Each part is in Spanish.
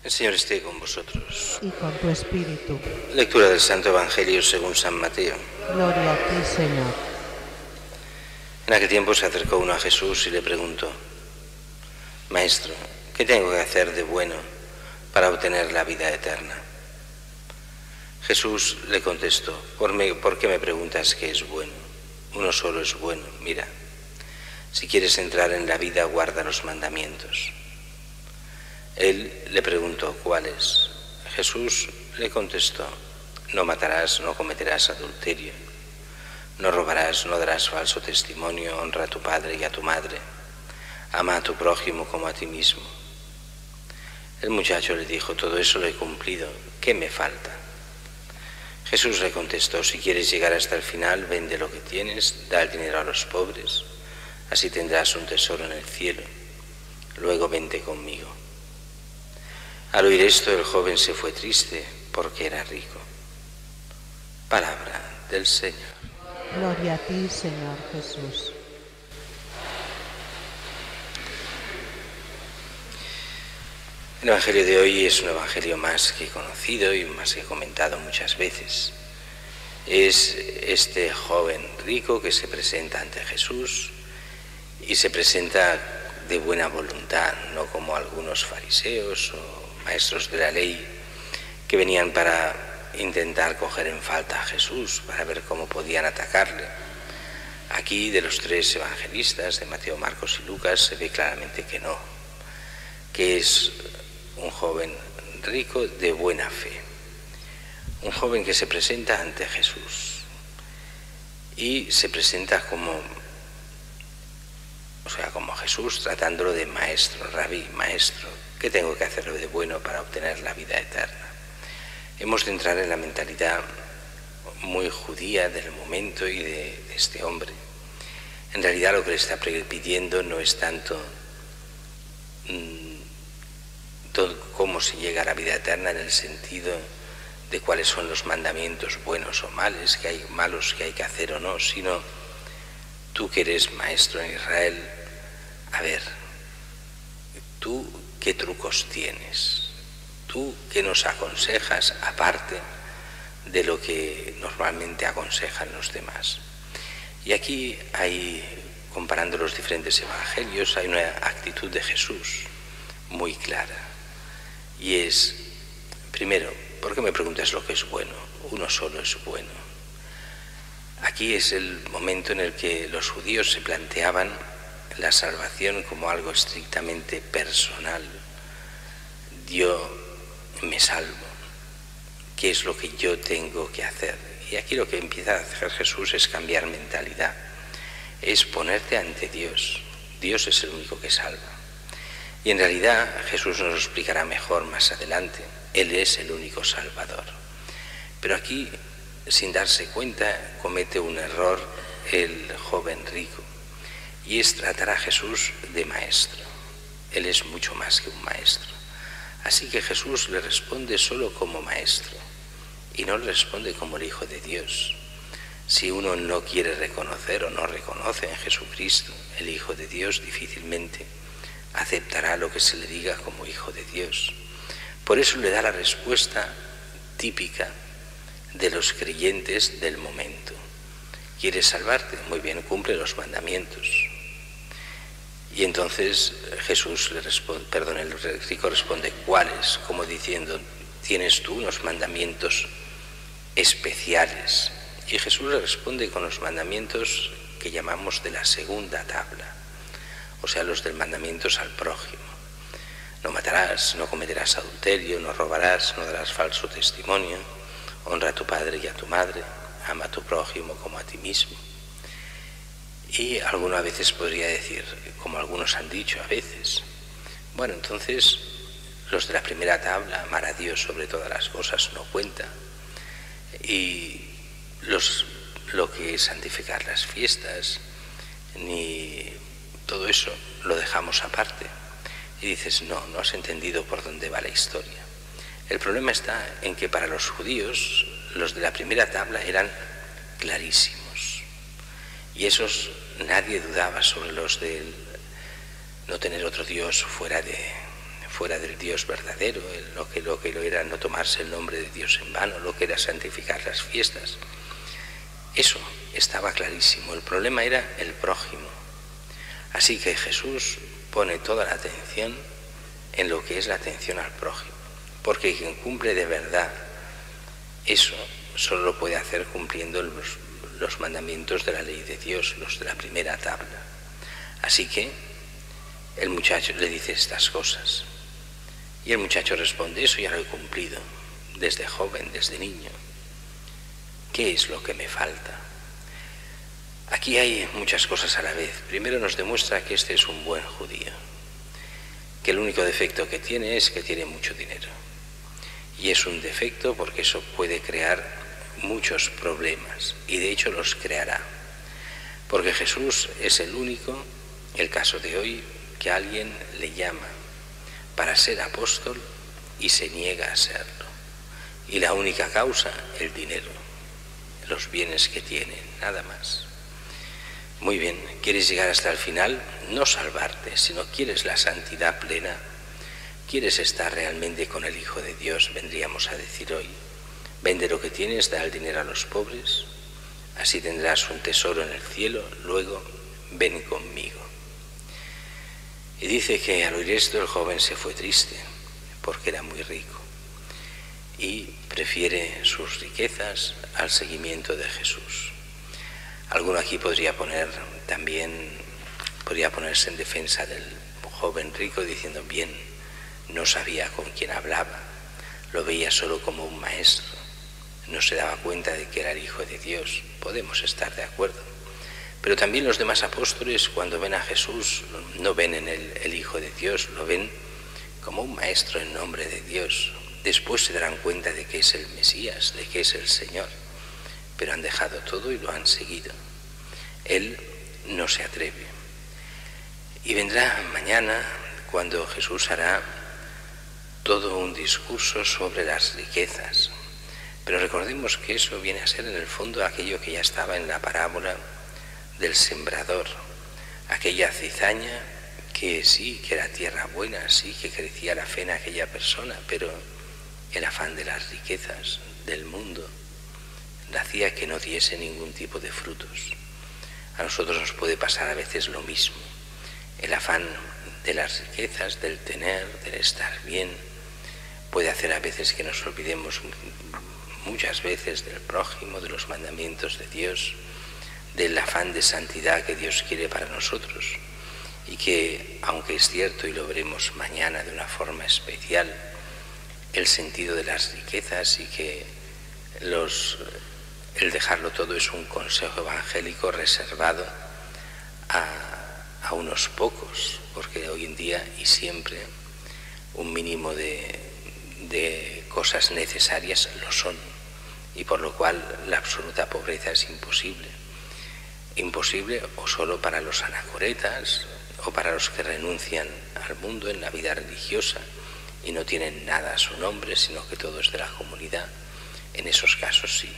El Señor esté con vosotros. Y con tu espíritu. Lectura del Santo Evangelio según San Mateo. Gloria a ti, Señor. En aquel tiempo se acercó uno a Jesús y le preguntó: Maestro, ¿qué tengo que hacer de bueno para obtener la vida eterna? Jesús le contestó: ¿Por qué me preguntas qué es bueno? Uno solo es bueno. Mira, si quieres entrar en la vida, guarda los mandamientos. Él le preguntó: ¿cuáles? Jesús le contestó: no matarás, no cometerás adulterio, no robarás, no darás falso testimonio, honra a tu padre y a tu madre, ama a tu prójimo como a ti mismo. El muchacho le dijo: todo eso lo he cumplido, ¿qué me falta? Jesús le contestó: si quieres llegar hasta el final, vende lo que tienes, da el dinero a los pobres, así tendrás un tesoro en el cielo, luego vente conmigo. Al oír esto, el joven se fue triste porque era rico. Palabra del Señor. Gloria a ti, Señor Jesús. El Evangelio de hoy es un Evangelio más que conocido y más que comentado muchas veces. Es este joven rico que se presenta ante Jesús y se presenta de buena voluntad, no como algunos fariseos o maestros de la ley que venían para intentar coger en falta a Jesús, para ver cómo podían atacarle. Aquí, de los tres evangelistas, de Mateo, Marcos y Lucas, se ve claramente que no, que es un joven rico de buena fe, un joven que se presenta ante Jesús y se presenta como Jesús, tratándolo de maestro, rabí, maestro. ¿Qué tengo que hacer de bueno para obtener la vida eterna? Hemos de entrar en la mentalidad muy judía del momento y de este hombre. En realidad lo que le está pidiendo no es tanto cómo se llega a la vida eterna en el sentido de cuáles son los mandamientos buenos o malos que hay que hacer o no, sino tú que eres maestro en Israel, a ver, tú qué trucos tienes, tú qué nos aconsejas aparte de lo que normalmente aconsejan los demás. Y aquí hay, comparando los diferentes evangelios, hay una actitud de Jesús muy clara. Y es, primero, ¿por qué me preguntas lo que es bueno? Uno solo es bueno. Aquí es el momento en el que los judíos se planteaban la salvación como algo estrictamente personal. Yo me salvo. ¿Qué es lo que yo tengo que hacer? Y aquí lo que empieza a hacer Jesús es cambiar mentalidad. Es ponerte ante Dios. Dios es el único que salva. Y en realidad Jesús nos lo explicará mejor más adelante. Él es el único salvador. Pero aquí, sin darse cuenta, comete un error el joven rico. Y es tratar a Jesús de maestro. Él es mucho más que un maestro. Así que Jesús le responde solo como maestro y no le responde como el Hijo de Dios. Si uno no quiere reconocer o no reconoce en Jesucristo el Hijo de Dios, difícilmente aceptará lo que se le diga como Hijo de Dios. Por eso le da la respuesta típica de los creyentes del momento. ¿Quieres salvarte? Muy bien, cumple los mandamientos. Y entonces Jesús le responde, el rico responde: ¿cuáles? Como diciendo, tienes tú unos mandamientos especiales. Y Jesús le responde con los mandamientos que llamamos de la segunda tabla, o sea, los del mandamientos al prójimo. No matarás, no cometerás adulterio, no robarás, no darás falso testimonio, honra a tu padre y a tu madre, ama a tu prójimo como a ti mismo. Y alguno a veces podría decir, como algunos han dicho a veces, bueno, entonces los de la primera tabla, amar a Dios sobre todas las cosas, no cuenta. Y lo que es santificar las fiestas, ni todo eso, lo dejamos aparte. Y dices, no has entendido por dónde va la historia. El problema está en que para los judíos, los de la primera tabla eran clarísimos. Y esos nadie dudaba sobre los del no tener otro Dios fuera fuera del Dios verdadero, lo que lo era no tomarse el nombre de Dios en vano, lo que era santificar las fiestas. Eso estaba clarísimo. El problema era el prójimo. Así que Jesús pone toda la atención en lo que es la atención al prójimo, porque quien cumple de verdad eso solo lo puede hacer cumpliendo los mandamientos de la ley de Dios, los de la primera tabla. Así que el muchacho le dice estas cosas y el muchacho responde: eso ya lo he cumplido desde joven, desde niño. ¿Qué es lo que me falta? Aquí hay muchas cosas a la vez. Primero nos demuestra que este es un buen judío, que el único defecto que tiene es que tiene mucho dinero. Y es un defecto porque eso puede crear muchos problemas, y de hecho los creará. Porque Jesús es el único, el caso de hoy, que alguien le llama para ser apóstol y se niega a serlo. Y la única causa, el dinero, los bienes que tiene, nada más. Muy bien, ¿quieres llegar hasta el final? No salvarte, sino quieres la santidad plena. ¿Quieres estar realmente con el Hijo de Dios? Vendríamos a decir hoy. Vende lo que tienes, da el dinero a los pobres, así tendrás un tesoro en el cielo, luego ven conmigo. Y dice que al oír esto el joven se fue triste, porque era muy rico, y prefiere sus riquezas al seguimiento de Jesús. Alguno aquí podría ponerse en defensa del joven rico diciendo: bien, no sabía con quién hablaba, lo veía solo como un maestro, no se daba cuenta de que era el Hijo de Dios. Podemos estar de acuerdo. Pero también los demás apóstoles, cuando ven a Jesús, no ven en él el Hijo de Dios, lo ven como un maestro en nombre de Dios. Después se darán cuenta de que es el Mesías, de que es el Señor, pero han dejado todo y lo han seguido. Él no se atreve. Y vendrá mañana cuando Jesús hará todo un discurso sobre las riquezas. Pero recordemos que eso viene a ser en el fondo aquello que ya estaba en la parábola del sembrador, aquella cizaña que sí, que era tierra buena, sí, que crecía la fe en aquella persona, pero el afán de las riquezas del mundo hacía que no diese ningún tipo de frutos. A nosotros nos puede pasar a veces lo mismo. El afán de las riquezas, del tener, del estar bien, puede hacer a veces que nos olvidemos muchas veces del prójimo, de los mandamientos de Dios, del afán de santidad que Dios quiere para nosotros, y que, aunque es cierto, y lo veremos mañana de una forma especial, el sentido de las riquezas y que el dejarlo todo es un consejo evangélico reservado a unos pocos, porque hoy en día y siempre un mínimo de cosas necesarias lo son, y por lo cual la absoluta pobreza es imposible. Imposible o solo para los anacoretas o para los que renuncian al mundo en la vida religiosa y no tienen nada a su nombre, sino que todo es de la comunidad. En esos casos sí,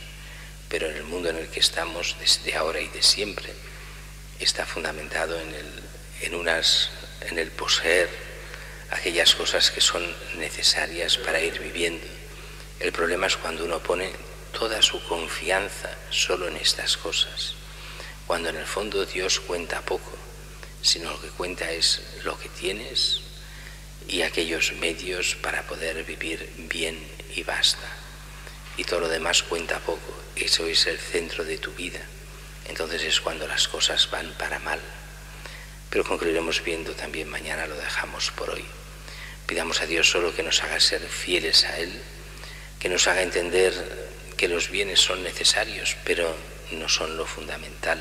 pero en el mundo en el que estamos desde ahora y de siempre está fundamentado en el poseer aquellas cosas que son necesarias para ir viviendo. El problema es cuando uno pone toda su confianza solo en estas cosas, cuando en el fondo Dios cuenta poco, sino lo que cuenta es lo que tienes y aquellos medios para poder vivir bien y basta. Y todo lo demás cuenta poco, eso es el centro de tu vida. Entonces es cuando las cosas van para mal. Pero concluiremos viendo también mañana, lo dejamos por hoy. Pidamos a Dios solo que nos haga ser fieles a Él, que nos haga entender que los bienes son necesarios, pero no son lo fundamental,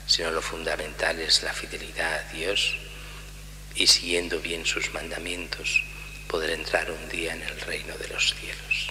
sino lo fundamental es la fidelidad a Dios y siguiendo bien sus mandamientos poder entrar un día en el reino de los cielos.